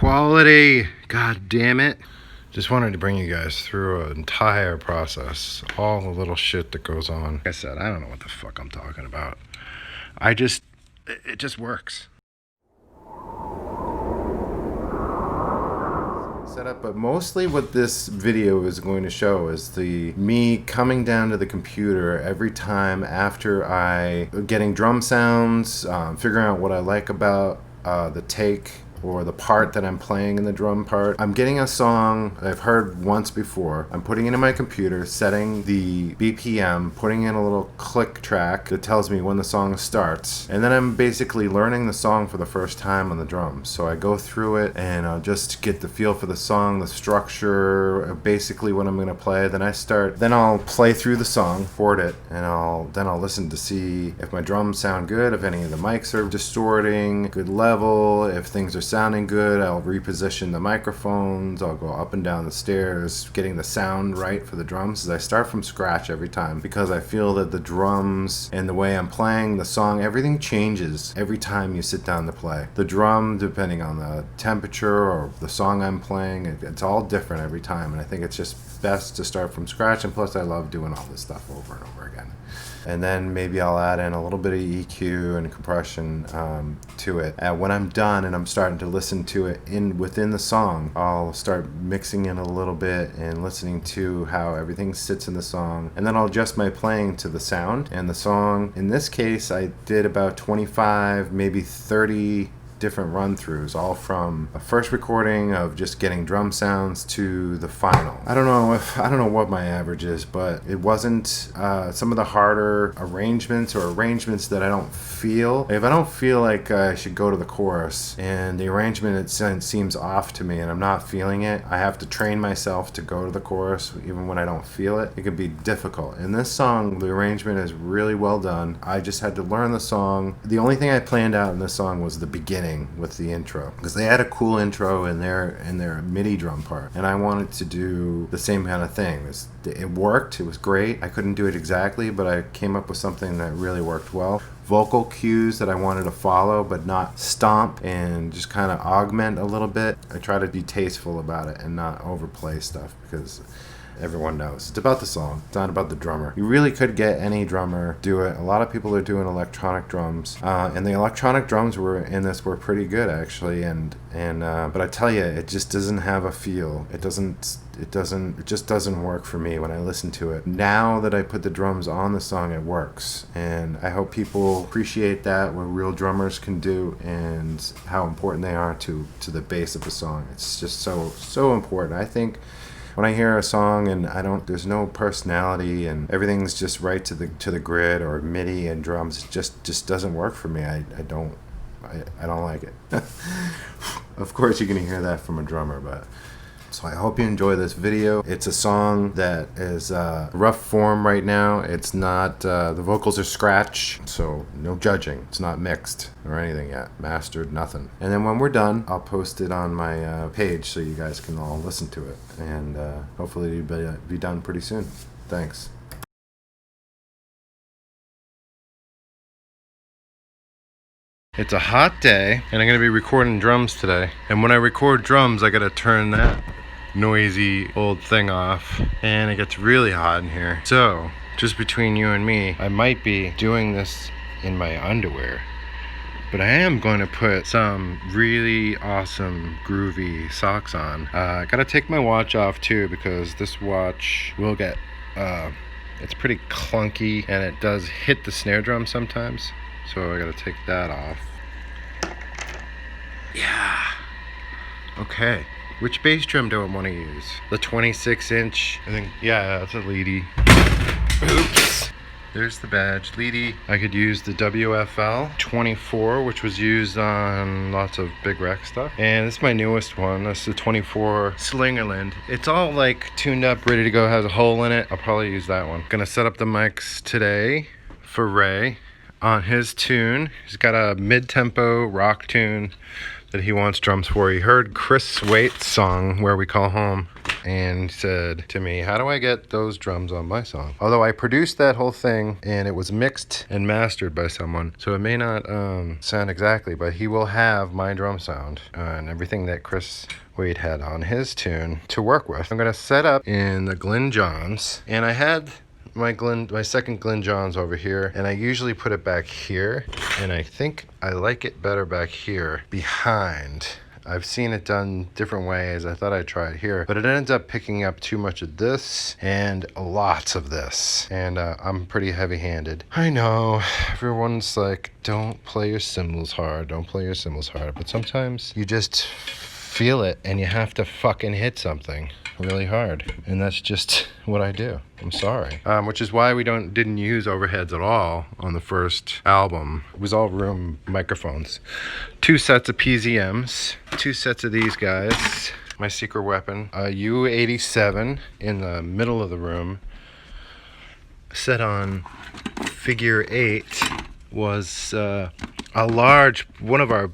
quality. God damn it. Just wanted to bring you guys through an entire process. All the little shit that goes on. Like I said, I don't know what the fuck I'm talking about. It just works. Setup, but mostly what this video is going to show is me coming down to the computer every time after getting drum sounds, figuring out what I like about the take or the part that I'm playing in the drum part. I'm getting a song that I've heard once before. I'm putting it in my computer, setting the BPM, putting in a little click track that tells me when the song starts. And then I'm basically learning the song for the first time on the drums. So I go through it and I'll just get the feel for the song, the structure, basically what I'm gonna play. Then I'll play through the song, record it, and then I'll listen to see if my drums sound good, if any of the mics are distorting, good level, if things are sounding good. I'll reposition the microphones. I'll go up and down the stairs, getting the sound right for the drums. I start from scratch every time because I feel that the drums and the way I'm playing the song, everything changes every time you sit down to play. The drum, depending on the temperature or the song I'm playing, it's all different every time, and I think it's just best to start from scratch. And plus I love doing all this stuff over and over again. And then maybe I'll add in a little bit of EQ and compression to it. When I'm done and I'm starting to listen to it within the song, I'll start mixing in a little bit and listening to how everything sits in the song. And then I'll adjust my playing to the sound and the song. In this case, I did about 25, maybe 30 different run-throughs, all from a first recording of just getting drum sounds to the final. I don't know what my average is, but it wasn't some of the harder arrangements or arrangements that I don't feel. If I don't feel like I should go to the chorus and the arrangement seems off to me and I'm not feeling it, I have to train myself to go to the chorus even when I don't feel it. It can be difficult. In this song, the arrangement is really well done. I just had to learn the song. The only thing I planned out in this song was the beginning with the intro, because they had a cool intro in their MIDI drum part, and I wanted to do the same kind of thing. It worked. It was great. I couldn't do it exactly, but I came up with something that really worked well. Vocal cues that I wanted to follow but not stomp, and just kind of augment a little bit. I try to be tasteful about it and not overplay stuff, because everyone knows it's about the song, it's not about the drummer. You really could get any drummer do it. A lot of people are doing electronic drums, and the electronic drums were pretty good actually. But I tell you, it just doesn't have a feel. It just doesn't work for me when I listen to it. Now that I put the drums on the song, it works, and I hope people appreciate that, what real drummers can do and how important they are to the bass of the song. It's just so important. I think when I hear a song and there's no personality and everything's just right to the grid or MIDI and drums, it just doesn't work for me. I don't like it. Of course you're gonna hear that from a drummer, but so I hope you enjoy this video. It's a song that is rough form right now. It's not, the vocals are scratch, so no judging. It's not mixed or anything yet, mastered, nothing. And then when we're done, I'll post it on my page so you guys can all listen to it. And hopefully it'll be done pretty soon. Thanks. It's a hot day, and I'm gonna be recording drums today. And when I record drums, I gotta turn that noisy old thing off, and it gets really hot in here. So just between you and me, I might be doing this in my underwear, but I am going to put some really awesome groovy socks on. I gotta take my watch off too, because this watch will get it's pretty clunky and it does hit the snare drum sometimes, so I gotta take that off. Yeah, okay. Which bass drum do I want to use? The 26-inch? I think, yeah, that's a leady. Oops. There's the badge, leady. I could use the WFL 24, which was used on lots of big wreck stuff. And this is my newest one. That's the 24 Slingerland. It's all like tuned up, ready to go, has a hole in it. I'll probably use that one. Gonna set up the mics today for Ray on his tune. He's got a mid-tempo rock tune that he wants drums for. He heard Chris Waite's song, Where We Call Home, and said to me, how do I get those drums on my song? Although I produced that whole thing and it was mixed and mastered by someone, so it may not sound exactly, but he will have my drum sound and everything that Chris Wade had on his tune to work with. I'm gonna set up in the Glyn Johns, and I had my second Glyn Johns over here, and I usually put it back here, and I think I like it better back here behind. I've seen it done different ways. I thought I'd try it here, but it ends up picking up too much of this and lots of this, and I'm pretty heavy-handed. I know everyone's like, don't play your cymbals hard, don't play your cymbals hard, but sometimes you just feel it and you have to fucking hit something really hard, and that's just what I do. I'm sorry. Which is why we didn't use overheads at all on the first album. It was all room microphones. 2 sets of PZMs, 2 sets of these guys, my secret weapon, a U87 in the middle of the room, set on figure 8, was one of our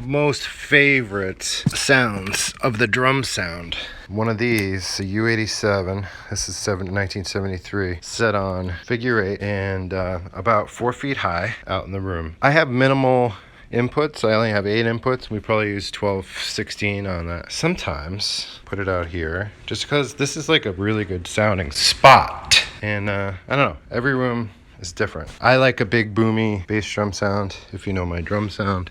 most favorite sounds of the drum sound. One of these, a U87, this is 1973, set on figure 8 and about 4 feet high out in the room. I have minimal inputs. I only have 8 inputs. We probably use 12, 16 on that. Sometimes put it out here just because this is like a really good sounding spot. And I don't know, every room is different. I like a big boomy bass drum sound, if you know my drum sound.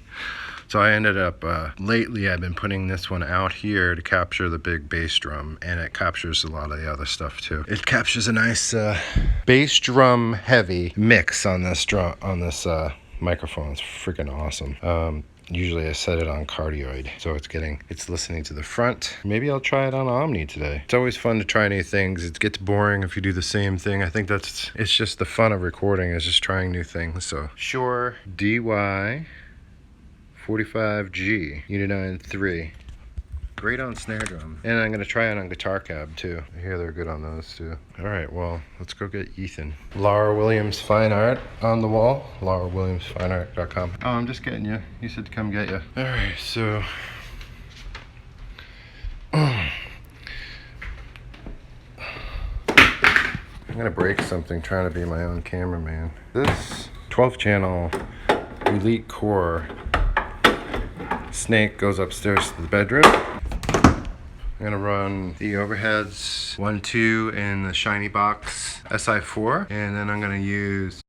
So I ended up, lately I've been putting this one out here to capture the big bass drum, and it captures a lot of the other stuff too. It captures a nice bass drum heavy mix on this microphone. It's freaking awesome. Usually I set it on cardioid, so it's listening to the front. Maybe I'll try it on Omni today. It's always fun to try new things. It gets boring if you do the same thing. I think it's just the fun of recording, is just trying new things. So Shure DY 45G unidine 3, great on snare drum, and I'm gonna try it on guitar cab too. I hear they're good on those too. All right, well, let's go get Ethan. Laura Williams Fine Art on the wall, laurawilliamsfineart.com. Oh, I'm just getting you. You said to come get you. All right, so I'm gonna break something trying to be my own cameraman. This 12 channel Elite Core snake goes upstairs to the bedroom. I'm gonna run the overheads 1, 2 in the shiny box SI4, and then I'm gonna use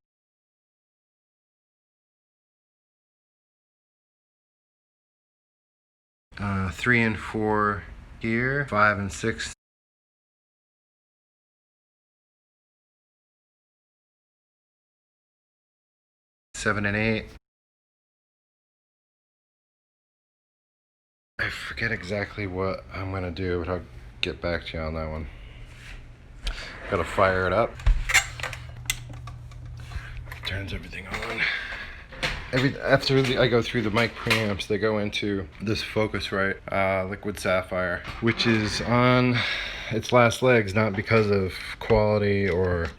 uh, 3 and 4 here, 5 and 6, 7 and 8. I forget exactly what I'm gonna do, but I'll get back to you on that one. Gotta fire it up. Turns everything on. After I go through the mic preamps, they go into this Focusrite Liquid Sapphire, which is on its last legs, not because of quality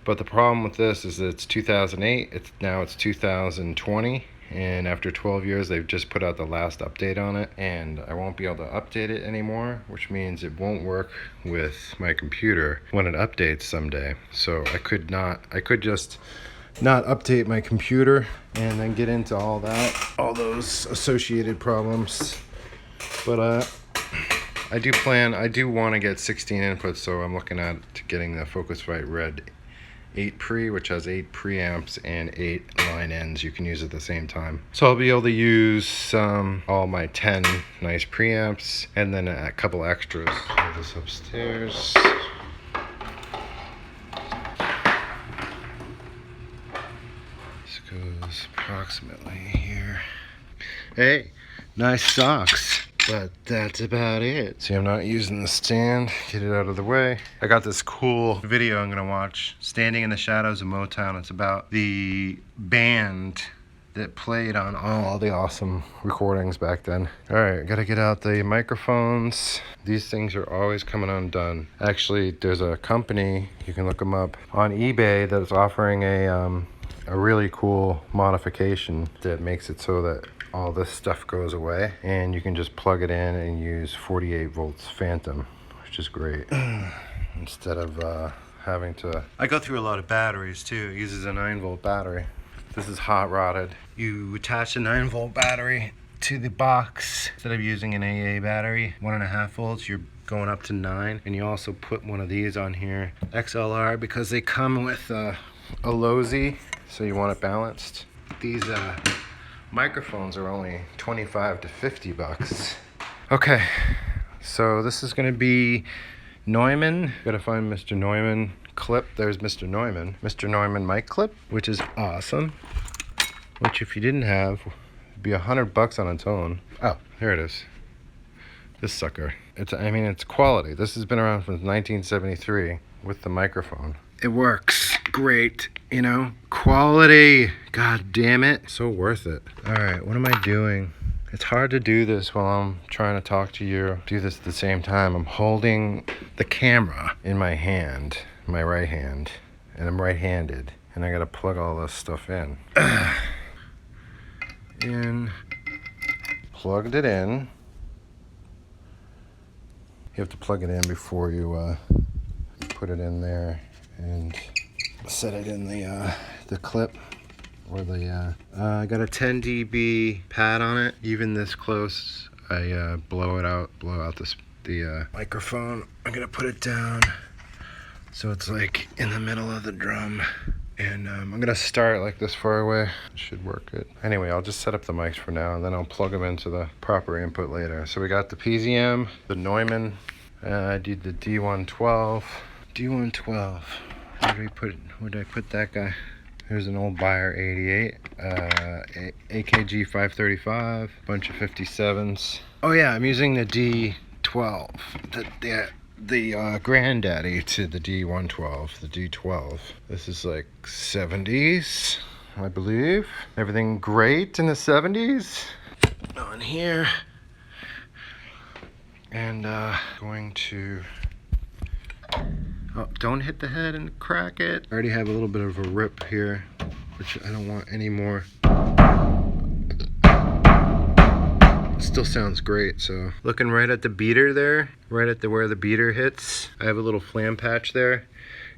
but the problem with this is that it's 2008. Now it's 2020. And after 12 years, they've just put out the last update on it, and I won't be able to update it anymore, which means it won't work with my computer when it updates someday. So I could just not update my computer and then get into all those associated problems. But I do want to get 16 inputs, so I'm looking at getting the Focusrite Red 8 pre, which has 8 preamps and 8 line ends you can use at the same time. So I'll be able to use all my 10 nice preamps and then a couple extras. Move this upstairs. This goes approximately here. Hey, nice socks. But that's about it. See, I'm not using the stand. Get it out of the way. I got this cool video I'm gonna watch, Standing in the Shadows of Motown. It's about the band that played on all the awesome recordings back then. All right, gotta get out the microphones. These things are always coming undone. Actually, there's a company, you can look them up, on eBay that's offering a really cool modification that makes it so that all this stuff goes away and you can just plug it in and use 48 volts phantom, which is great. Instead of having to... I go through a lot of batteries too. It uses a 9-volt battery. This is hot rodded. You attach a 9-volt battery to the box. Instead of using an AA battery, 1.5 volts, you're going up to 9. And you also put one of these on here, XLR, because they come with a low Z, so you want it balanced. These microphones are only 25 to 50 bucks. Okay, so this is gonna be Neumann. Gotta find Mr. Neumann clip. There's Mr. Neumann. Mr. Neumann mic clip, which is awesome. Which if you didn't have, would be $100 on its own. Oh, here it is. This sucker. It's quality. This has been around since 1973 with the microphone. It works great, you know, quality. God damn it. So worth it. All right, what am I doing? It's hard to do this while I'm trying to talk to you. Do this at the same time. I'm holding the camera in my hand, my right hand, and I'm right-handed. And I gotta plug all this stuff in. Plugged it in. You have to plug it in before you put it in there and set it in the clip. Or I got a 10 dB pad on it. Even this close, I blow out the microphone. I'm gonna put it down so it's like in the middle of the drum. And I'm gonna start like this far away. Should work it. Anyway, I'll just set up the mics for now, and then I'll plug them into the proper input later. So we got the PZM, the Neumann. I did the D112. D112. Where did I put that guy? Here's an old Bayer 88, AKG 535, bunch of 57s. Oh yeah, I'm using the D12, the granddaddy to the D112, the D12. This is like 70s, I believe. Everything great in the 70s. On here. And going to... Oh, don't hit the head and crack it. I already have a little bit of a rip here, which I don't want anymore. It still sounds great, so. Looking right at the beater there, right at where the beater hits. I have a little flam patch there.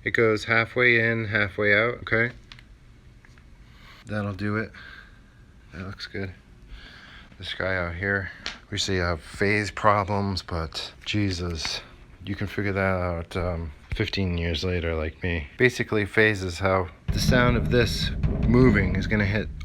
It goes halfway in, halfway out, okay? That'll do it. That looks good. This guy out here, we see I have phase problems, but Jesus, you can figure that out 15 years later, like me. Basically, phase is how the sound of this moving is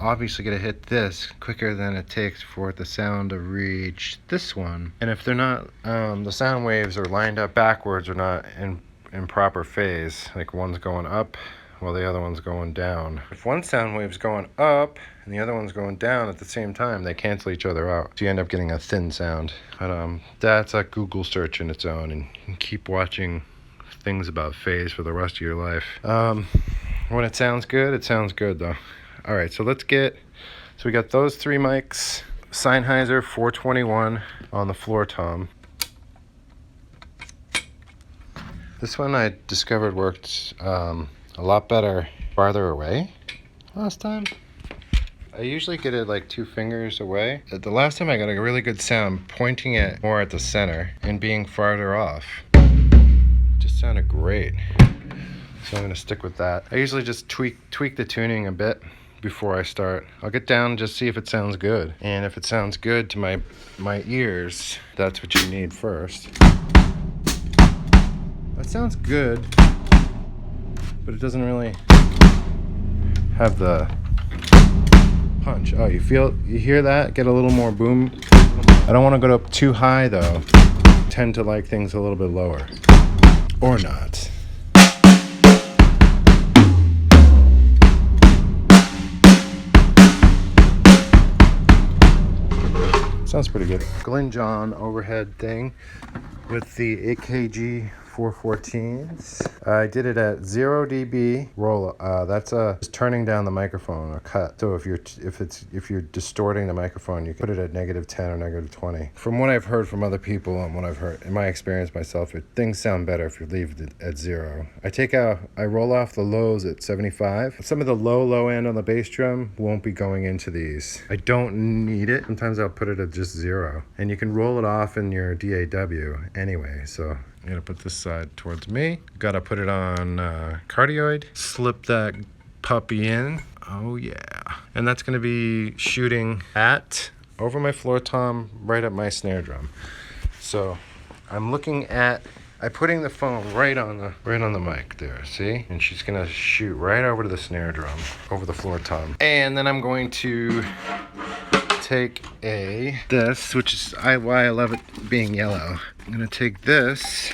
obviously gonna hit this quicker than it takes for the sound to reach this one. And if they're not, the sound waves are lined up backwards or not in proper phase, like one's going up while the other one's going down. If one sound wave's going up and the other one's going down at the same time, they cancel each other out. So you end up getting a thin sound. But that's a Google search in its own, and you can keep watching things about phase for the rest of your life. When it sounds good though. All right, so we got those 3 mics, Sennheiser 421 on the floor tom. This one I discovered worked a lot better farther away last time. I usually get it like 2 fingers away. The last time I got a really good sound pointing it more at the center and being farther off. Just sounded great. So I'm gonna stick with that. I usually just tweak the tuning a bit before I start. I'll get down and just see if it sounds good. And if it sounds good to my ears, that's what you need first. That sounds good, but it doesn't really have the punch. Oh, you hear that? Get a little more boom. I don't want to go up too high though. I tend to like things a little bit lower. Or not. Sounds pretty good. Glenn John overhead thing with the AKG 414s. I did it at 0 dB roll. That's just turning down the microphone, a cut. So if you're distorting the microphone, you can put it at -10 or -20. From what I've heard from other people and what I've heard in my experience myself, things sound better if you leave it at 0. I roll off the lows at 75. Some of the low end on the bass drum won't be going into these. I don't need it. Sometimes I'll put it at just 0, and you can roll it off in your DAW anyway. So I gotta put this side towards me. Gotta put it on cardioid. Slip that puppy in. Oh yeah. And that's gonna be shooting at, over my floor tom, right at my snare drum. So I'm looking at, I'm putting the phone right on the mic there, see? And she's gonna shoot right over to the snare drum, over the floor tom. And then I'm going to take this, which is why I love it being yellow. I'm gonna take this,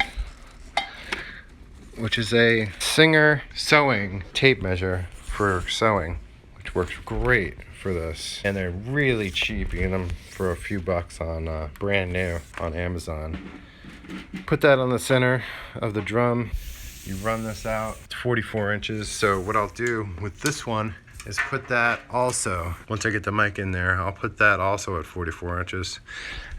which is a Singer sewing tape measure for sewing, which works great for this. And they're really cheap. You get them for a few bucks on brand new on Amazon. Put that on the center of the drum. You run this out. It's 44 inches. So what I'll do with this one is put that also, once I get the mic in there, I'll put that also at 44 inches.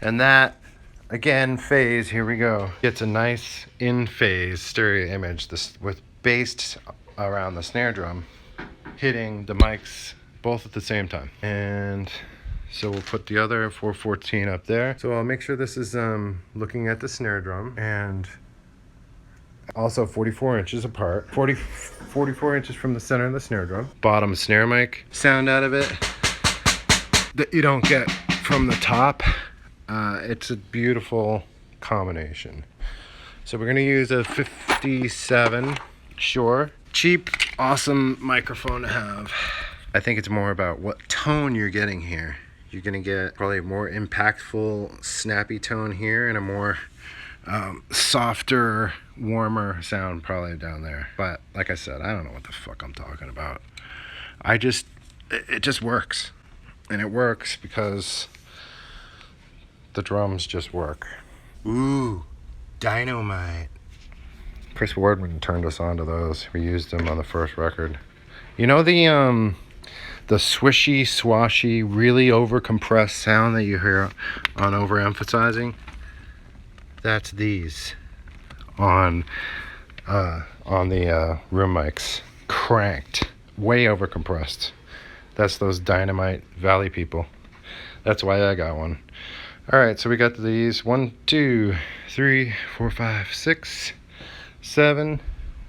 And that, again, phase, here we go. Gets a nice in-phase stereo image based around the snare drum, hitting the mics both at the same time. And so we'll put the other 414 up there. So I'll make sure this is looking at the snare drum, and also 44 inches apart. 44 inches from the center of the snare drum. Bottom snare mic. Sound out of it that you don't get from the top. It's a beautiful combination. So we're gonna use a 57 Shure. Cheap, awesome microphone to have. I think it's more about what tone you're getting here. You're gonna get probably a more impactful, snappy tone here, and a more softer, warmer sound probably down there. But like I said, I don't know what the fuck I'm talking about. It just works. And it works because the drums just work. Ooh, Dynamite. Chris Wardman turned us on to those. We used them on the first record. You know the swishy, swashy, really over-compressed sound that you hear on overemphasizing? That's these on the room mics. Cranked, way over-compressed. That's those Dynamite Valley people. That's why I got one. All right, so we got these 1, 2, 3, 4, 5, 6, 7,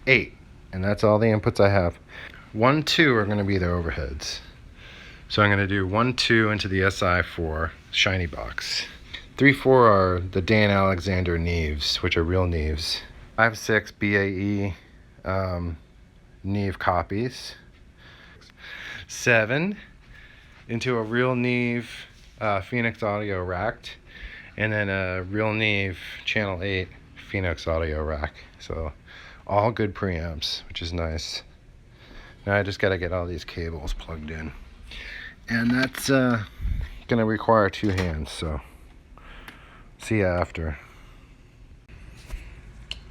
8. And that's all the inputs I have. 1, 2 are gonna be the overheads. So I'm gonna do 1, 2 into the SI4 shiny box. 3, 4 are the Dan Alexander Neves, which are real Neves. 5, 6 BAE Neve copies. 7 into a real Neve Phoenix Audio racked, and then a real Neve Channel 8 Phoenix Audio rack. So all good preamps, which is nice. Now I just gotta get all these cables plugged in. And that's gonna require 2 hands, so see ya after.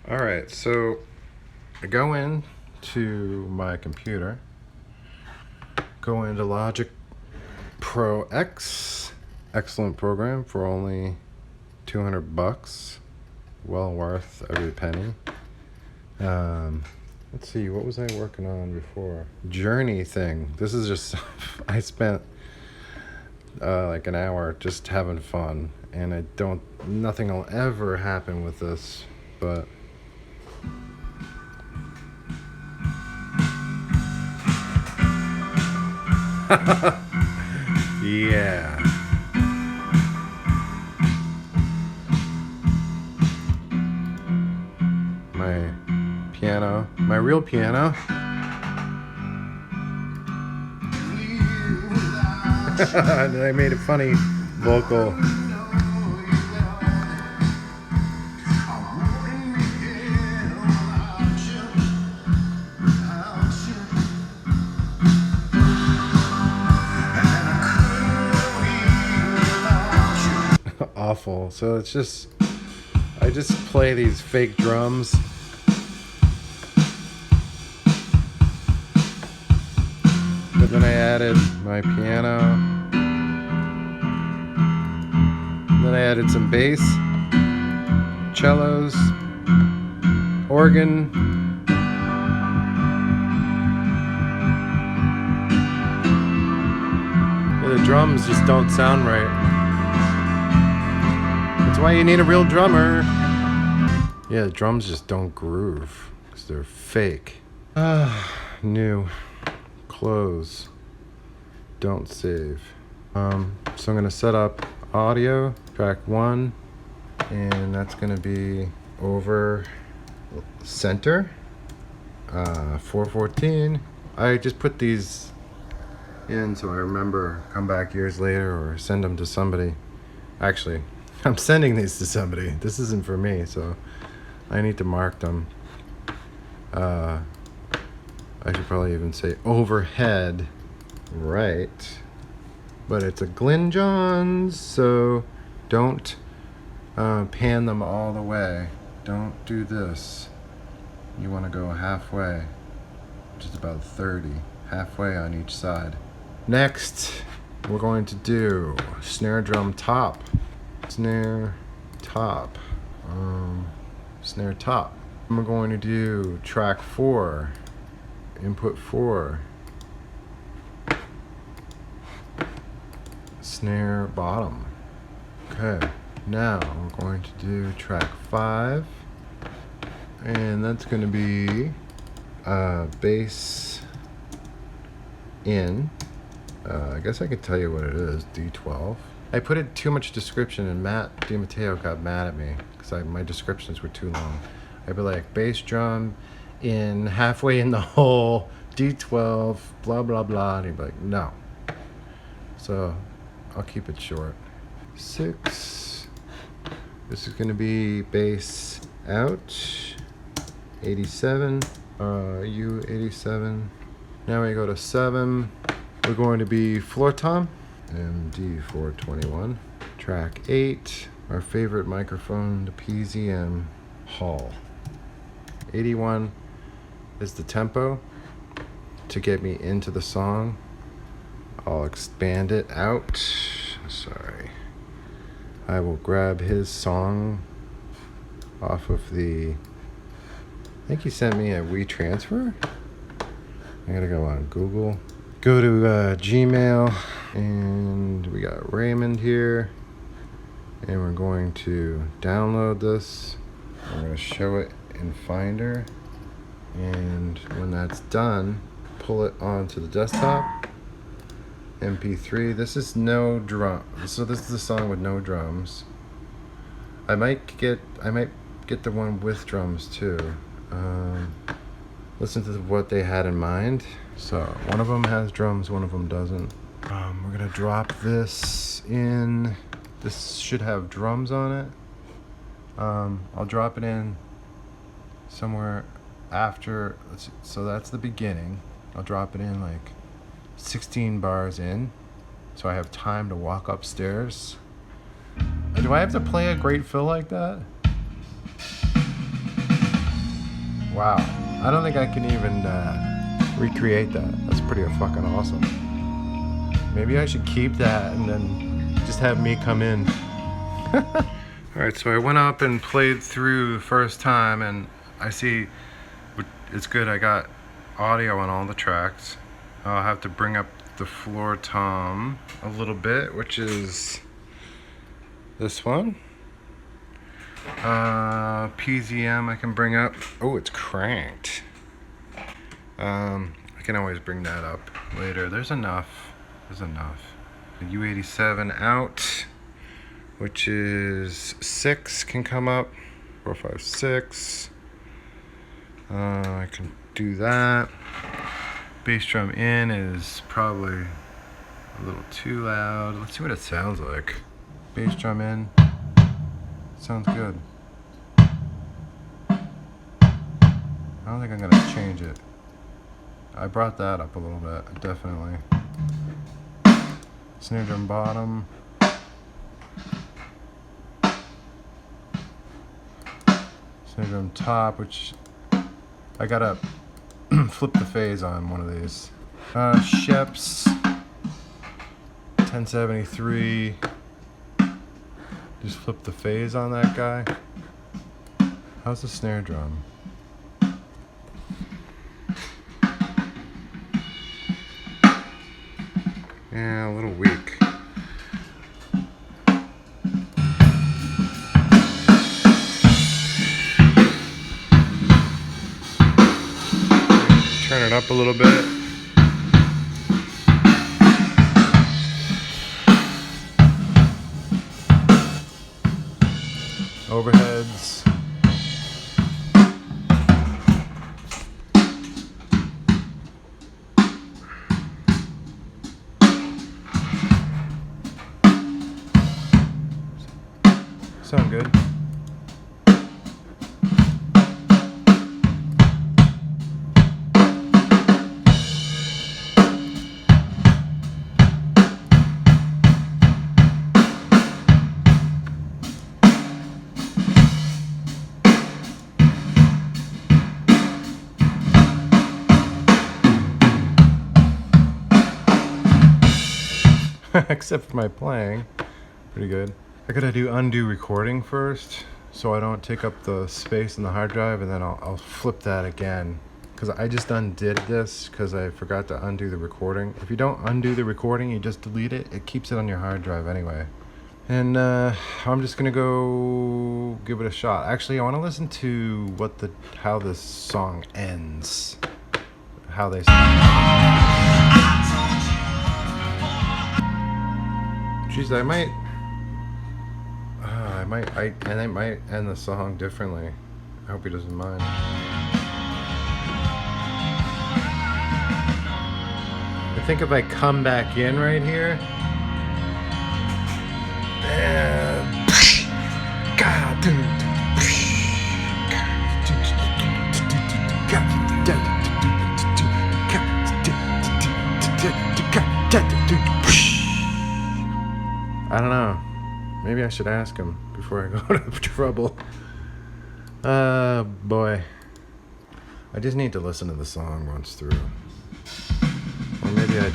Alright, so I go in to my computer, go into Logic Pro X, excellent program for only 200 bucks, well worth every penny. Let's see, what was I working on before? Journey thing. This is just, I spent like an hour just having fun, and nothing will ever happen with this, but yeah. My piano, my real piano. And I made a funny vocal. Awful. So it's just, I just play these fake drums. But then I added my piano. Then I added some bass, cellos, organ. Yeah, the drums just don't sound right. That's why you need a real drummer. Yeah, the drums just don't groove because they're fake. New. Close. Don't save. So I'm gonna set up audio, track 1, and that's gonna be over center, 414. I just put these in so I remember, come back years later or send them to somebody. Actually, I'm sending these to somebody. This isn't for me, so I need to mark them. I should probably even say overhead right, but it's a Glyn Johns, so don't pan them all the way. Don't do this. You want to go halfway, which is about 30, halfway on each side. Next, we're going to do snare drum top, snare top, snare top. We're going to do track 4, input 4, snare bottom. Okay, now we're going to do track 5, and that's going to be bass in. I guess I could tell you what it is, D12. I put in too much description and Matt DiMatteo got mad at me because my descriptions were too long. I'd be like, bass drum in, halfway in the hole, D12, blah, blah, blah. And he'd be like, no. So I'll keep it short. 6. This is going to be bass out, 87, U87. Now we go to 7. We're going to be floor tom, MD421. Track 8, our favorite microphone, the PZM Hall. 81 is the tempo to get me into the song. I'll expand it out. Sorry. I will grab his song off of the, I think he sent me a WeTransfer. I gotta go on Google. Go to Gmail, and we got Raymond here, and we're going to download this. I'm going to show it in Finder, and when that's done, pull it onto the desktop. MP3. This is no drum. So this is the song with no drums. I might get the one with drums too. Listen to what they had in mind. So one of them has drums, one of them doesn't. We're gonna drop this in. This should have drums on it. I'll drop it in somewhere after. Let's see, so that's the beginning. I'll drop it in like 16 bars in, so I have time to walk upstairs. Do I have to play a great fill like that? Wow, I don't think I can even recreate that. That's pretty fucking awesome. Maybe I should keep that and then just have me come in. Alright, so I went up and played through the first time, and I see it's good. I got audio on all the tracks. I'll have to bring up the floor tom a little bit, which is this one. PZM I can bring up. Oh, it's cranked. I can always bring that up later. There's enough. There's enough. The U87 out, which is 6, can come up. 4, 5, 6. I can do that. Bass drum in is probably a little too loud. Let's see what it sounds like. Bass drum in. Sounds good. I don't think I'm gonna change it. I brought that up a little bit, definitely. Snare drum bottom. Snare drum top, which I gotta flip the phase on one of these. Sheps 1073. Just flip the phase on that guy. How's the snare drum? Yeah, a little weak. up a little bit. Overheads. Sound good. Except for my playing. Pretty good. I gotta do undo recording first so I don't take up the space in the hard drive, and then I'll flip that again. Because I just undid this because I forgot to undo the recording. If you don't undo the recording, you just delete it, it keeps it on your hard drive anyway. And I'm just gonna go give it a shot. Actually, I want to listen to how this song ends. How they Jeez, I might end the song differently. I hope he doesn't mind. I think if I come back in right here, I don't know. Maybe I should ask him before I go to trouble. Boy. I just need to listen to the song once through. Or maybe I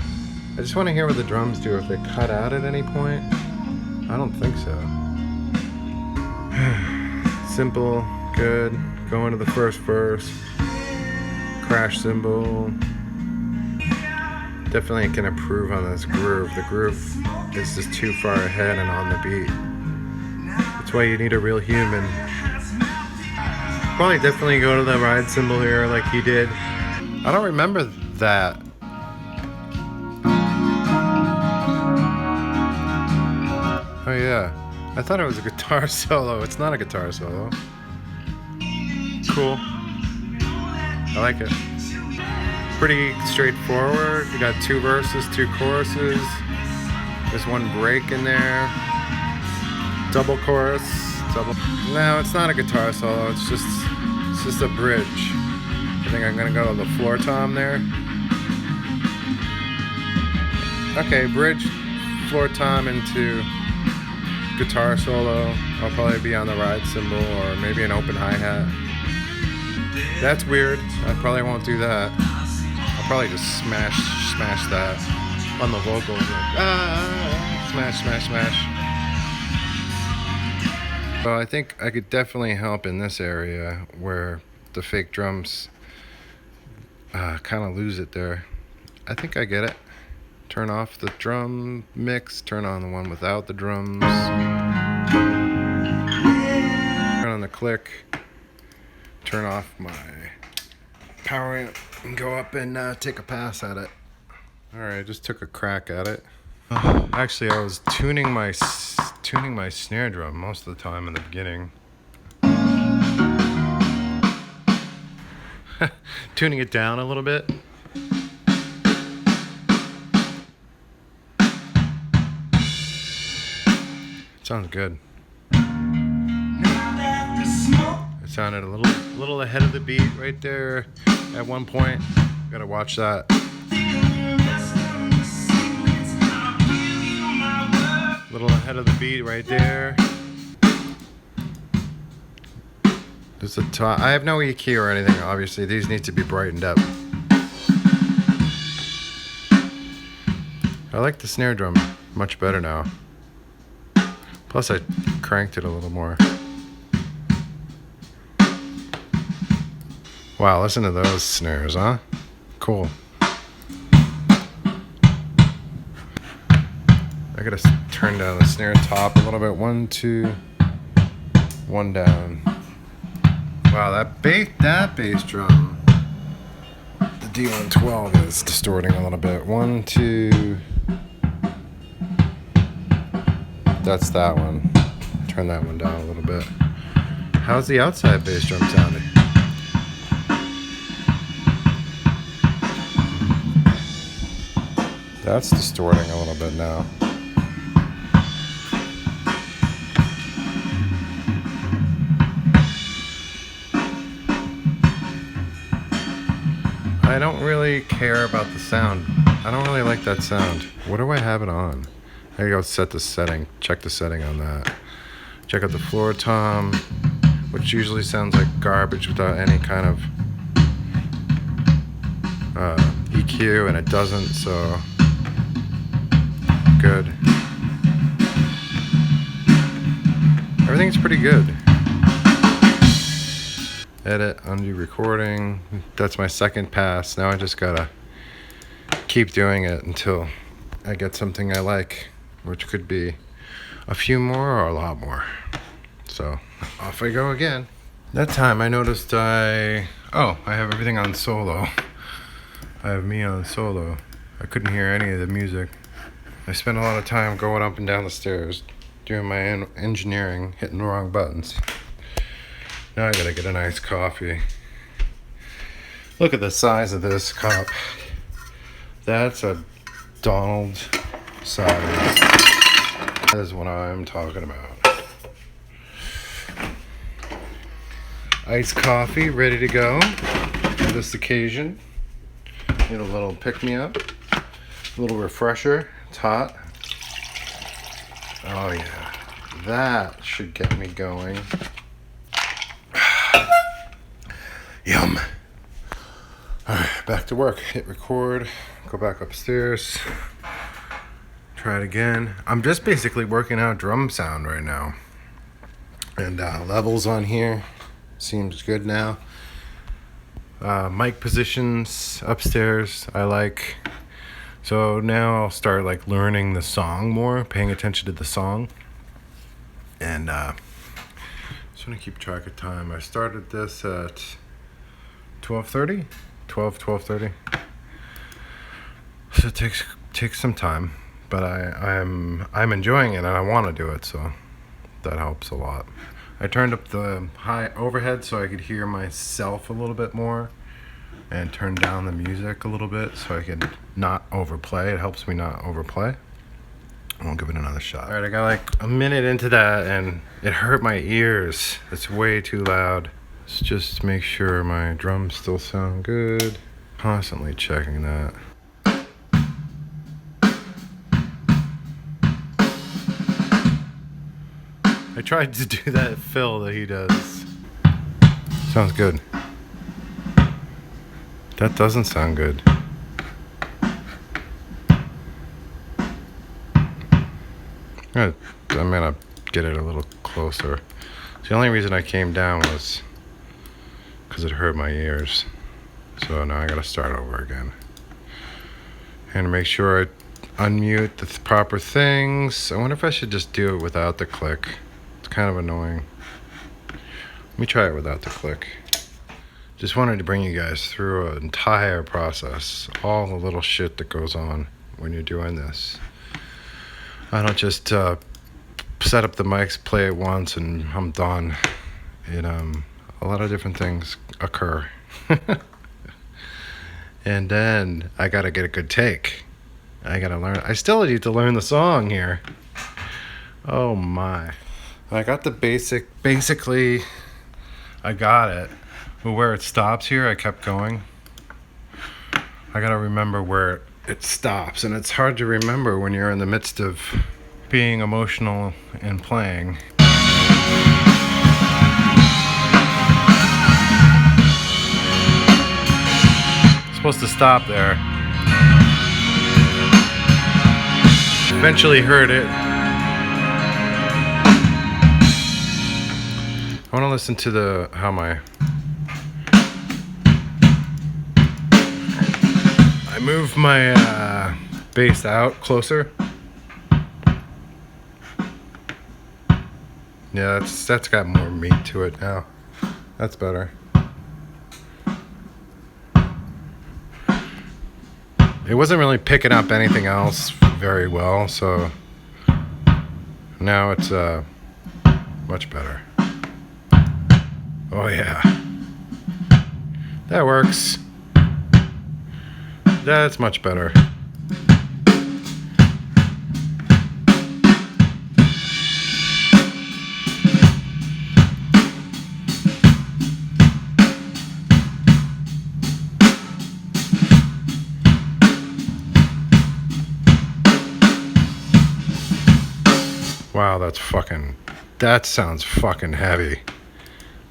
just want to hear what the drums do. If they cut out at any point. I don't think so. Simple, good. Going to the first verse. Crash cymbal. Definitely can improve on this groove. The groove is just too far ahead and on the beat. That's why you need a real human. Probably definitely go to the ride cymbal here like he did. I don't remember that. Oh yeah, I thought it was a guitar solo. It's not a guitar solo. Cool. I like it. Pretty straightforward. You got 2 verses, 2 choruses. There's 1 break in there. Double chorus. No, it's not a guitar solo. It's just a bridge. I think I'm gonna go to the floor tom there. Okay, bridge, floor tom into guitar solo. I'll probably be on the ride cymbal or maybe an open hi-hat. That's weird. I probably won't do that. I'll probably just smash that on the vocals. Like, smash. Well, I think I could definitely help in this area where the fake drums kind of lose it there. I think I get it. Turn off the drum mix, turn on the one without the drums. Turn on the click. Turn off my power amp and go up and take a pass at it. Alright, I just took a crack at it. Actually, I was tuning my snare drum most of the time in the beginning. Tuning it down a little bit. Sounds good. It sounded a little ahead of the beat right there at one point. Gotta watch that. A little ahead of the beat right there. There's a top. I have no EQ or anything, obviously. These need to be brightened up. I like the snare drum much better now. Plus I cranked it a little more. Wow, listen to those snares, huh? Cool. I gotta turn down the snare top a little bit. 1, 2, 1 down. Wow, that bass drum. The D112 is distorting a little bit. 1, 2. That's that one. Turn that one down a little bit. How's the outside bass drum sounding? That's distorting a little bit now. I don't really care about the sound. I don't really like that sound. What do I have it on? I gotta go set the setting, check the setting on that. Check out the floor tom, which usually sounds like garbage without any kind of EQ, and it doesn't, so good. Everything's pretty good. Edit, undo recording. That's my second pass. Now I just gotta keep doing it until I get something I like, which could be a few more or a lot more. So off I go again. That time I noticed I have everything on solo. I have me on solo. I couldn't hear any of the music. I spent a lot of time going up and down the stairs doing my engineering, hitting the wrong buttons. Now I gotta get a nice coffee. Look at the size of this cup. That's a Donald size. That is what I'm talking about. Iced coffee ready to go for this occasion. Need a little pick-me-up, a little refresher. It's hot. Oh yeah, that should get me going. Yum. Alright, back to work. Hit record, go back upstairs, try it again. I'm just basically working out drum sound right now. And levels on here seems good now. Mic positions upstairs I like. So now I'll start like learning the song more, paying attention to the song. And just want to keep track of time. I started this at 12:30, 12:30. So it takes some time, but I'm enjoying it and I want to do it, so that helps a lot. I turned up the high overhead so I could hear myself a little bit more, and turned down the music a little bit so I could not overplay. It helps me not overplay. I'll give it another shot. All right, I got like a minute into that and it hurt my ears. It's way too loud. Let's just make sure my drums still sound good. Constantly checking that. I tried to do that fill that he does. Sounds good. That doesn't sound good. I'm gonna get it a little closer. The only reason I came down was because it hurt my ears. So now I gotta start over again. And make sure I unmute the proper things. I wonder if I should just do it without the click. It's kind of annoying. Let me try it without the click. Just wanted to bring you guys through an entire process. All the little shit that goes on when you're doing this. I don't just set up the mics, play it once, and I'm done. A lot of different things occur. And then I gotta get a good take. I gotta learn. I still need to learn the song here. Oh my. I got the basically, I got it. But where it stops here, I kept going. I gotta remember where it stops, and it's hard to remember when you're in the midst of being emotional and playing. It's supposed to stop there. Eventually heard it. I want to listen to how my move my bass out closer. Yeah, that's got more meat to it now. That's better. it wasn't really picking up anything else very well, so now it's much better. Oh yeah, that works. That's much better. Wow, that sounds fucking heavy.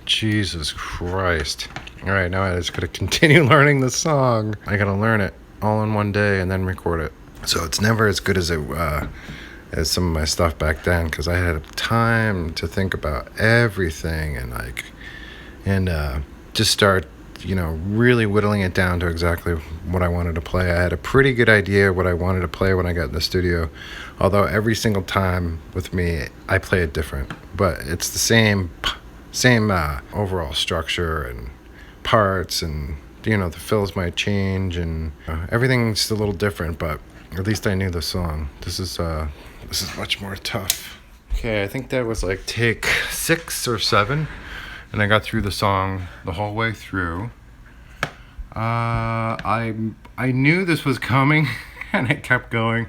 Jesus Christ. Alright, now I just gotta continue learning the song. I gotta learn it all in one day and then record it. So it's never as good as as some of my stuff back then, because I had time to think about everything and just start, really whittling it down to exactly what I wanted to play. I had a pretty good idea what I wanted to play when I got in the studio, although every single time with me I play it different, but it's the same overall structure and parts, and the fills might change, and everything's a little different, but at least I knew the song. This is much more tough. Okay, I think that was like take 6 or 7. And I got through the song the whole way through. I knew this was coming, and I kept going.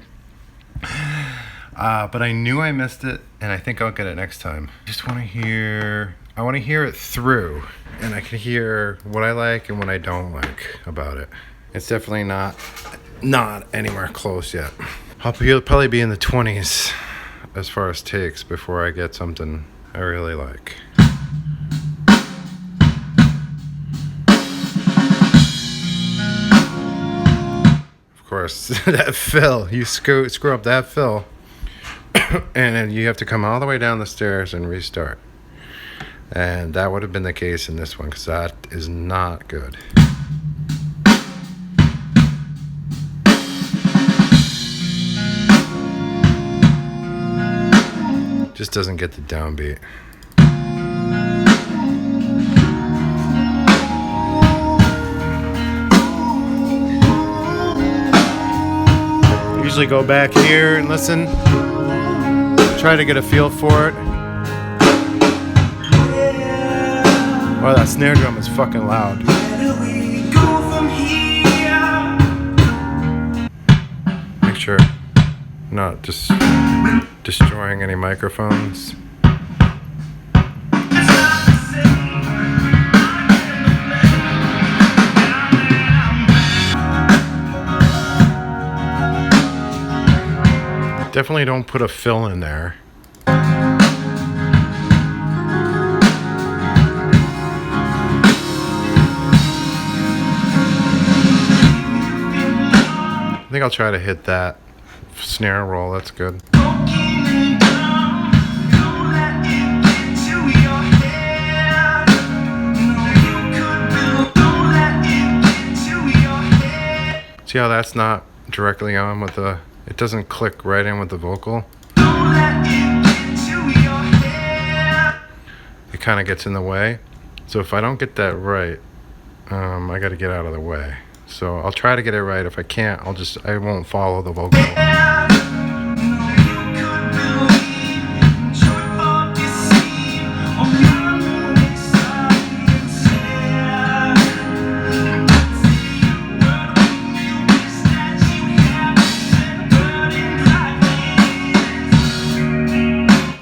But I knew I missed it, and I think I'll get it next time. I want to hear it through, and I can hear what I like and what I don't like about it. It's definitely not anywhere close yet. I'll probably be in the 20s as far as takes before I get something I really like. Of course, that fill, you screw up that fill, and then you have to come all the way down the stairs and restart. And that would have been the case in this one, because that is not good. Just doesn't get the downbeat. Usually go back here and listen, try to get a feel for it. Wow, that snare drum is fucking loud. Make sure not just destroying any microphones. Definitely don't put a fill in there. I think I'll try to hit that snare roll. That's good. See how that's not directly on with the... It doesn't click right in with the vocal. It kind of gets in the way. So if I don't get that right, I got to get out of the way. So I'll try to get it right. If I can't, I won't follow the vocal.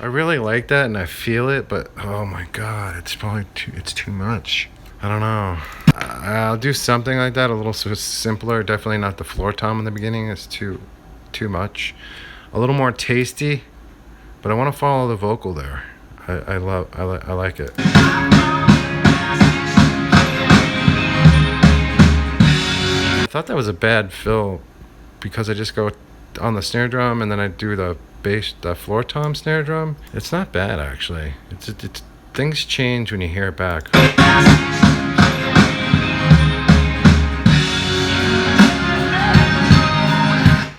I really like that and I feel it, but oh my god, it's probably too much. I don't know. I'll do something like that, a little simpler. Definitely not the floor tom in the beginning. It's too much. A little more tasty, but I want to follow the vocal there. I like it. I thought that was a bad fill because I just go on the snare drum and then I do the bass, the floor tom snare drum. It's not bad actually. It's things change when you hear it back.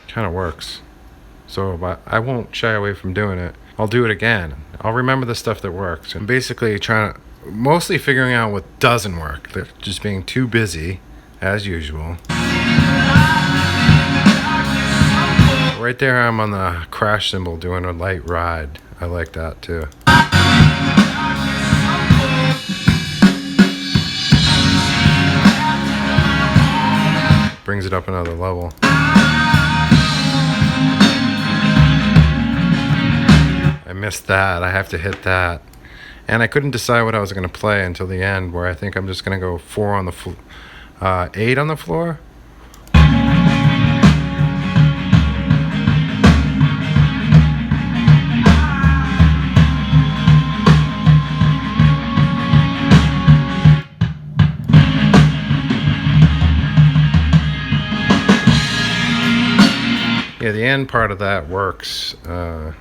Kind of works. So I won't shy away from doing it. I'll do it again. I'll remember the stuff that works. I'm basically mostly figuring out what doesn't work. They're just being too busy, as usual. Right there, I'm on the crash cymbal doing a light ride. I like that too. Brings it up another level. I missed that. I have to hit that. And I couldn't decide what I was going to play until the end, where I think I'm just going to go 4 on the 8 on the floor. Yeah, the end part of that works. You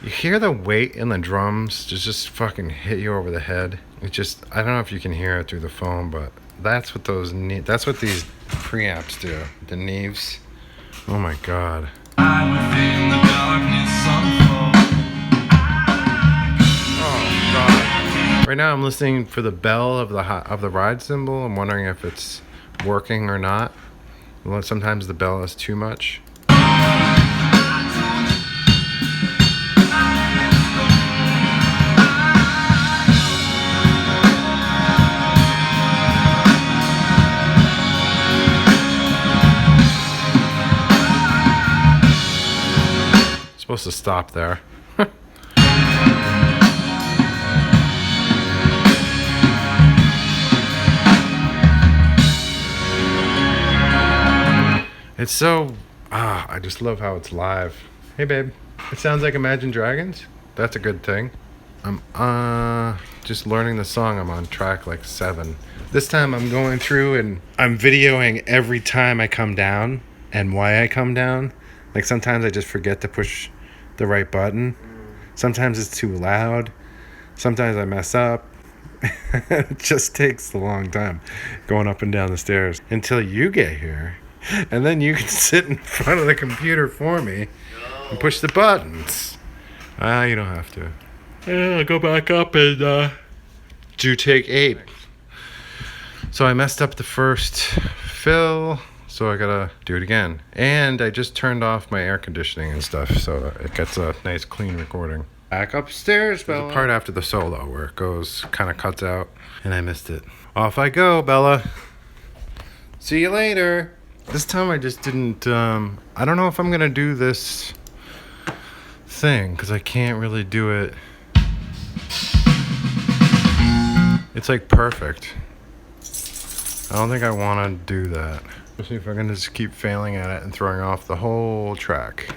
hear the weight in the drums just fucking hit you over the head. It just, I don't know if you can hear it through the phone, but that's what that's what these preamps do. The Neves. Oh my god. Oh god. Right now I'm listening for the bell of the ride cymbal. I'm wondering if it's working or not. Well, sometimes the bell is too much. Supposed to stop there. It's so I just love how it's live. Hey babe, it sounds like Imagine Dragons. That's a good thing. I'm just learning the song. I'm on track like 7. This time I'm going through and I'm videoing every time I come down and why I come down. Like sometimes I just forget to push the right button. Sometimes it's too loud. Sometimes I mess up. It just takes a long time going up and down the stairs until you get here. And then you can sit in front of the computer for me and push the buttons. You don't have to. I'll go back up and do take 8. So I messed up the first fill. So I gotta do it again. And I just turned off my air conditioning and stuff, so it gets a nice clean recording. Back upstairs, Bella. There's a part after the solo where it goes, kind of cuts out, and I missed it. Off I go, Bella. See you later. This time I just didn't, I don't know if I'm gonna do this thing, because I can't really do it. It's like perfect. I don't think I want to do that. Let's see if I can just keep failing at it and throwing off the whole track.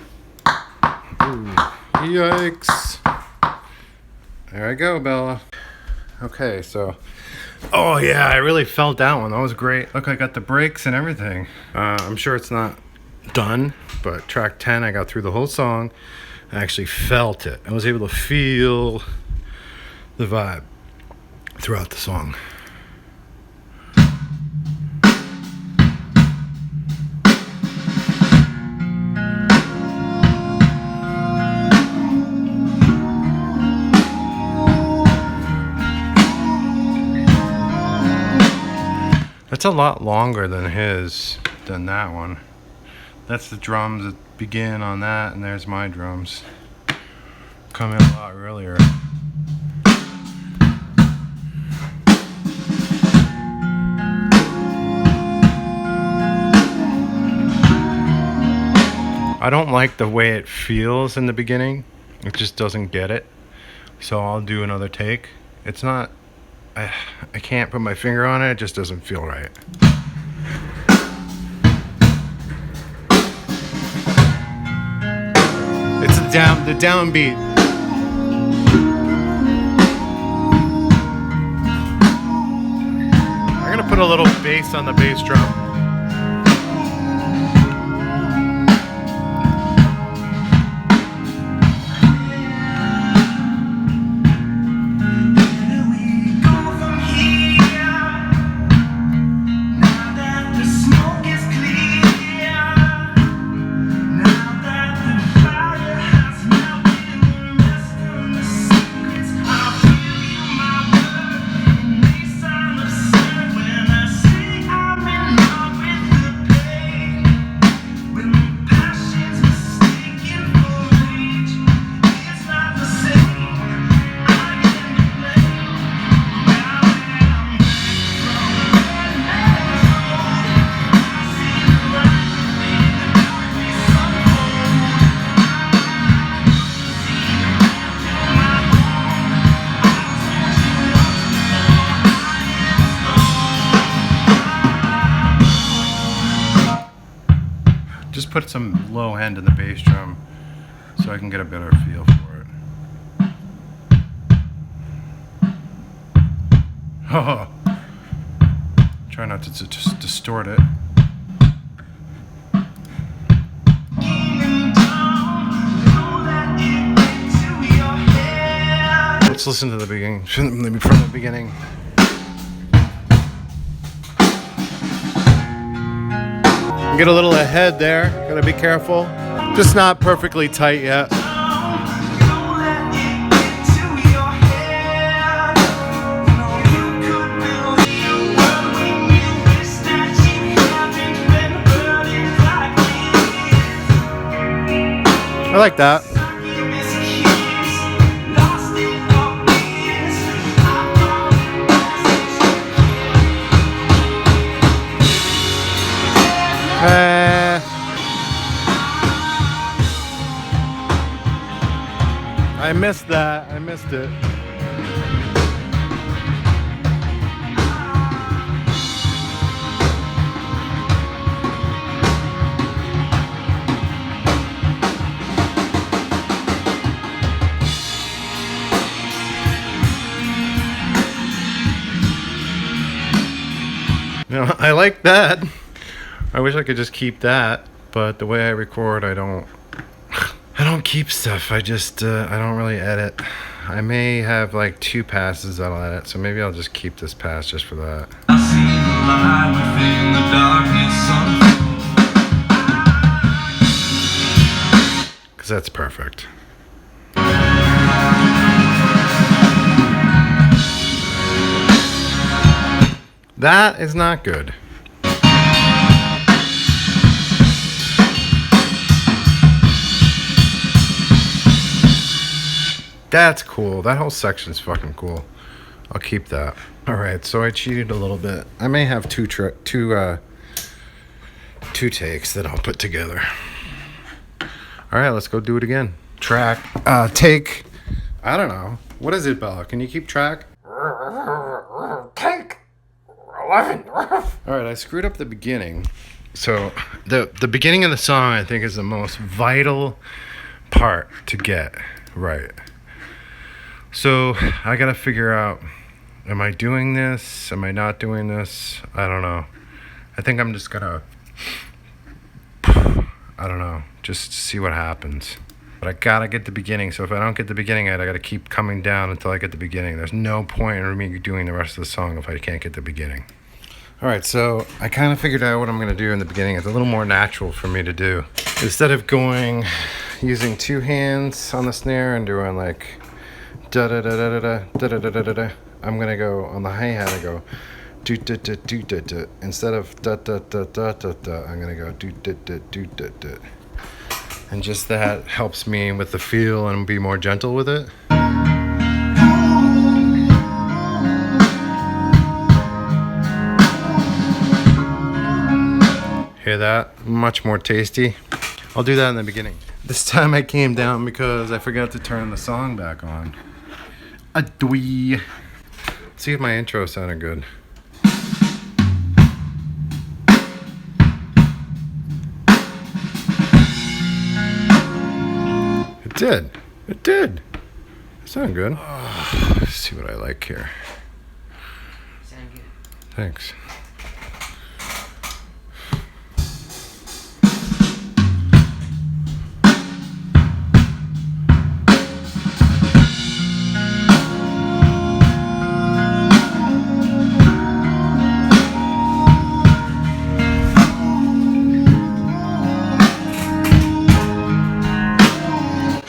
Ooh, yikes. There I go, Bella. Okay, so... Oh yeah, I really felt that one. That was great. Look, I got the breaks and everything. I'm sure it's not done, but track 10, I got through the whole song. I actually felt it. I was able to feel the vibe throughout the song. That's a lot longer than that one. That's the drums that begin on that, and there's my drums. Come in a lot earlier. I don't like the way it feels in the beginning. It just doesn't get it. So I'll do another take. It's not... I can't put my finger on it. It just doesn't feel right. It's the downbeat. I'm gonna put a little bass on the bass drum. put some low end in the bass drum so I can get a better feel for it. Oh, try not to just distort it. Let's listen to the beginning, from the beginning. Get a little ahead there, gotta be careful. Just not perfectly tight yet. I like that. I missed that. I missed it. You know, I like that. I wish I could just keep that, but the way I record, I don't keep stuff. I just I don't really edit. I may have like 2 passes I'll edit, so maybe I'll just keep this pass just for that. I see the light within the darkness, 'cause that's perfect. That is not good. That's cool. That whole section is fucking cool. I'll keep that. All right, so I cheated a little bit. I may have two takes that I'll put together. All right, let's go do it again. Track, take. I don't know. What is it, Bella? Can you keep track? Take 11. All right, I screwed up the beginning. So the beginning of the song, I think, is the most vital part to get right. So I gotta figure out, am I doing this? Am I not doing this? I don't know. I think I'm just gonna, I don't know, just see what happens. But I gotta get the beginning. So if I don't get the beginning, I gotta keep coming down until I get the beginning. There's no point in me doing the rest of the song if I can't get the beginning. All right, so I kind of figured out what I'm gonna do in the beginning. It's a little more natural for me to do. Instead of using 2 hands on the snare and doing like da da da da da da da da da da, I'm gonna go on the hi-hat. I go do da da do da da. Instead of da da da da da da, I'm gonna go do da da do da da. And just that helps me with the feel and be more gentle with it. Hear that? Much more tasty. I'll do that in the beginning. This time I came down because I forgot to turn the song back on. Adwee. See if my intro sounded good. It did. It did. It sounded good. Let's see what I like here. Sound good. Thanks.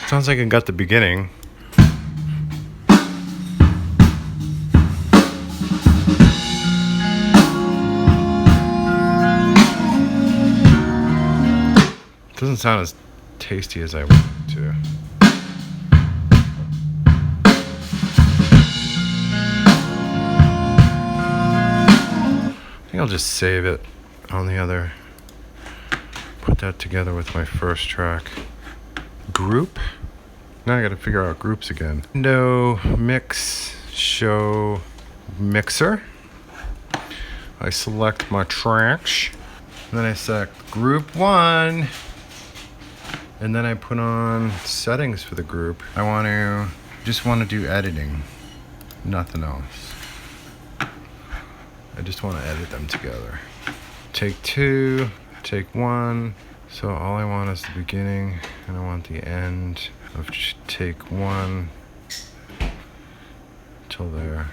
Sounds like it got the beginning. It doesn't sound as tasty as I want it to. I think I'll just save it on the other. Put that together with my first track. Group. Now I gotta figure out groups again. Window, mix, show, mixer. I select my tracks. And then I select group 1. And then I put on settings for the group. I just want to do editing, nothing else. I just want to edit them together. Take 2, take 1. So all I want is the beginning, and I want the end of take 1 till there.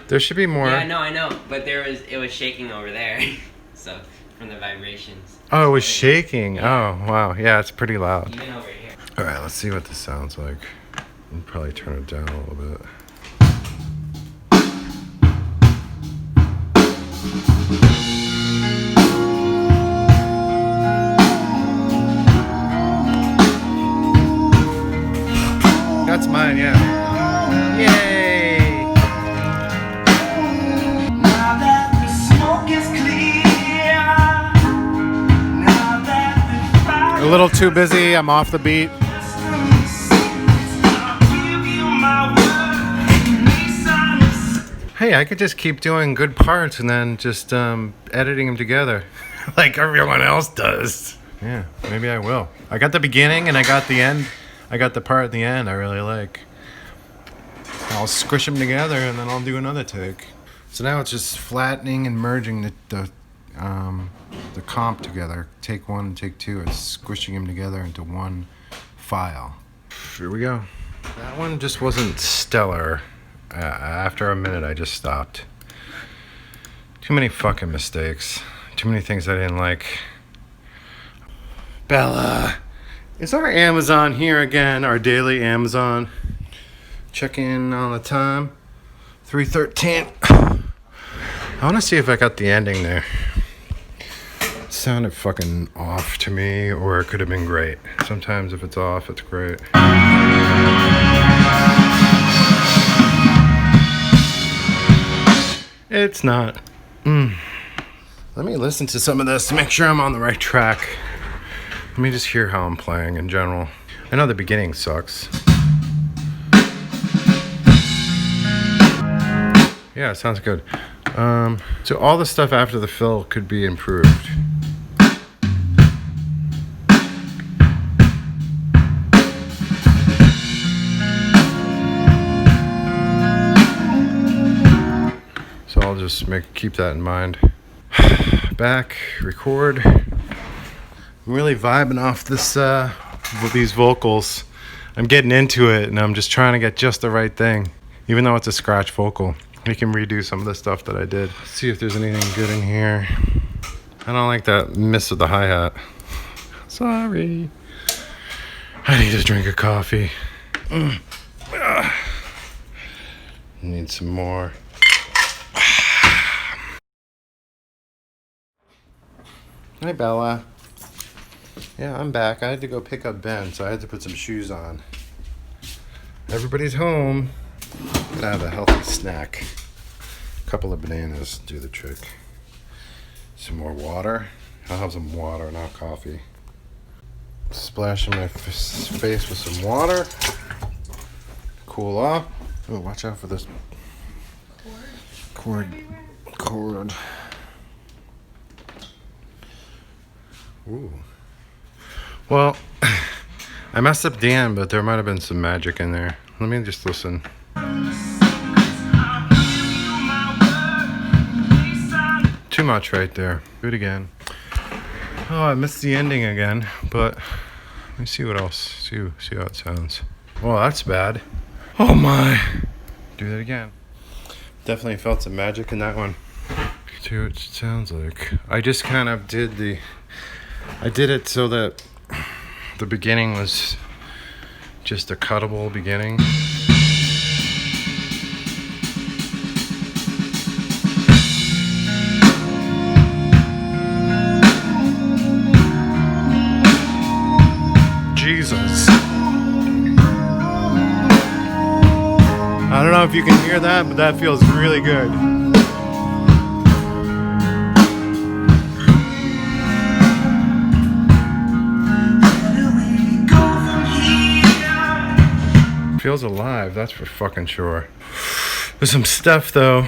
There should be more. Yeah, no, I know, but it was shaking over there, so from the vibrations. Oh, it was shaking. Oh, wow. Yeah, it's pretty loud. Even over here. All right, let's see what this sounds like. I'll probably turn it down a little bit. That's mine, yeah. Yay! A little too busy, I'm off the beat. Hey, I could just keep doing good parts and then just editing them together like everyone else does. Yeah, maybe I will. I got the beginning and I got the end. I got the part at the end I really like. I'll squish them together and then I'll do another take. So now it's just flattening and merging the comp together. Take 1 and take 2. It's squishing them together into one file. Here we go. That one just wasn't stellar. After a minute, I just stopped. Too many fucking mistakes. Too many things I didn't like. Bella, is our Amazon here again? Our daily Amazon. Check in on the time. 3:13. I want to see if I got the ending there. It sounded fucking off to me, or it could have been great. Sometimes if it's off, it's great. It's not. Let me listen to some of this to make sure I'm on the right track. Let me just hear how I'm playing in general. I know the beginning sucks. Yeah, it sounds good. So all the stuff after the fill could be improved. So I'll just keep that in mind. Back, record. I'm really vibing off this with these vocals. I'm getting into it and I'm just trying to get just the right thing. Even though it's a scratch vocal. We can redo some of the stuff that I did. See if there's anything good in here. I don't like that miss of the hi-hat. Sorry. I need a drink of coffee. Need some more. Hi, Bella. Yeah, I'm back. I had to go pick up Ben, so I had to put some shoes on. Everybody's home. Gonna have a healthy snack. A couple of bananas do the trick. Some more water. I'll have some water, not coffee. Splashing my face with some water. Cool off. Oh, watch out for this cord. Ooh. Well, I messed up the end, but there might have been some magic in there. Let me just listen. Too much right there. Do it again. Oh, I missed the ending again, but let me see what else. See how it sounds. Oh, that's bad. Oh my. Do that again. Definitely felt some magic in that one. See what it sounds like. I just kind of did it so that the beginning was just a cuttable beginning. Jesus. I don't know if you can hear that, but that feels really good. Feels alive, that's for fucking sure. There's some stuff though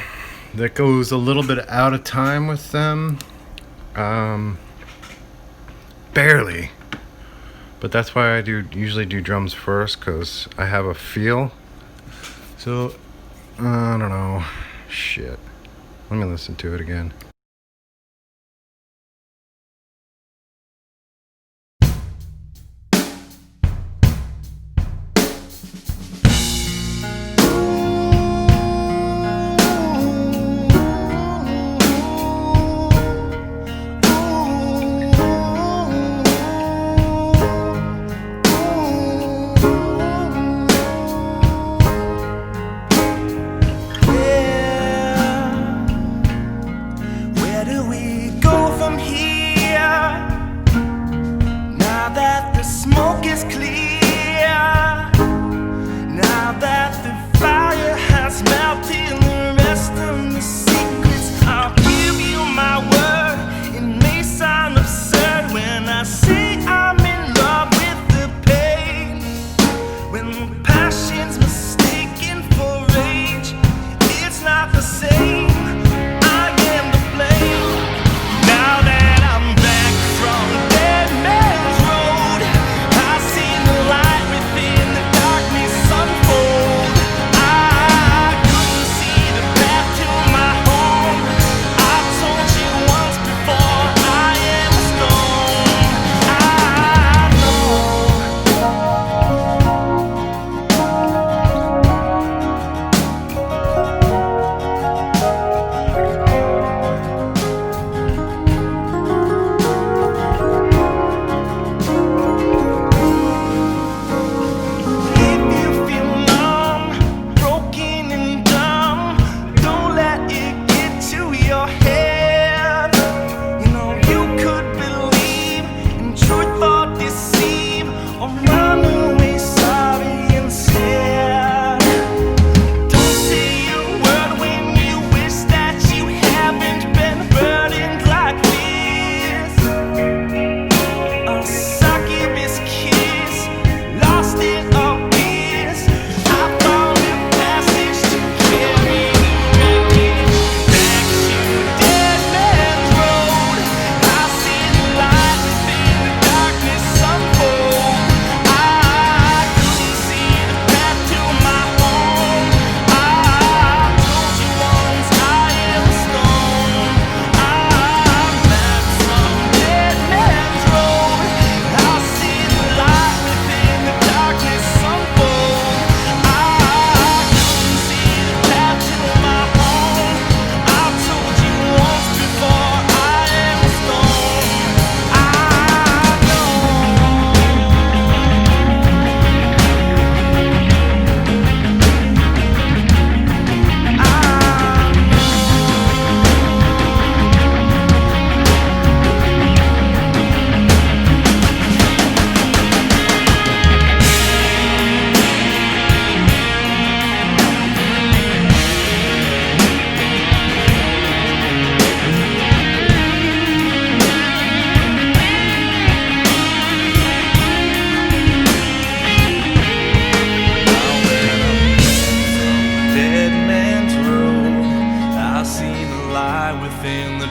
that goes a little bit out of time with them. Barely. But that's why I usually do drums first, because I have a feel. So, I don't know. Shit. Let me listen to it again.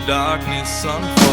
darkness unfolds.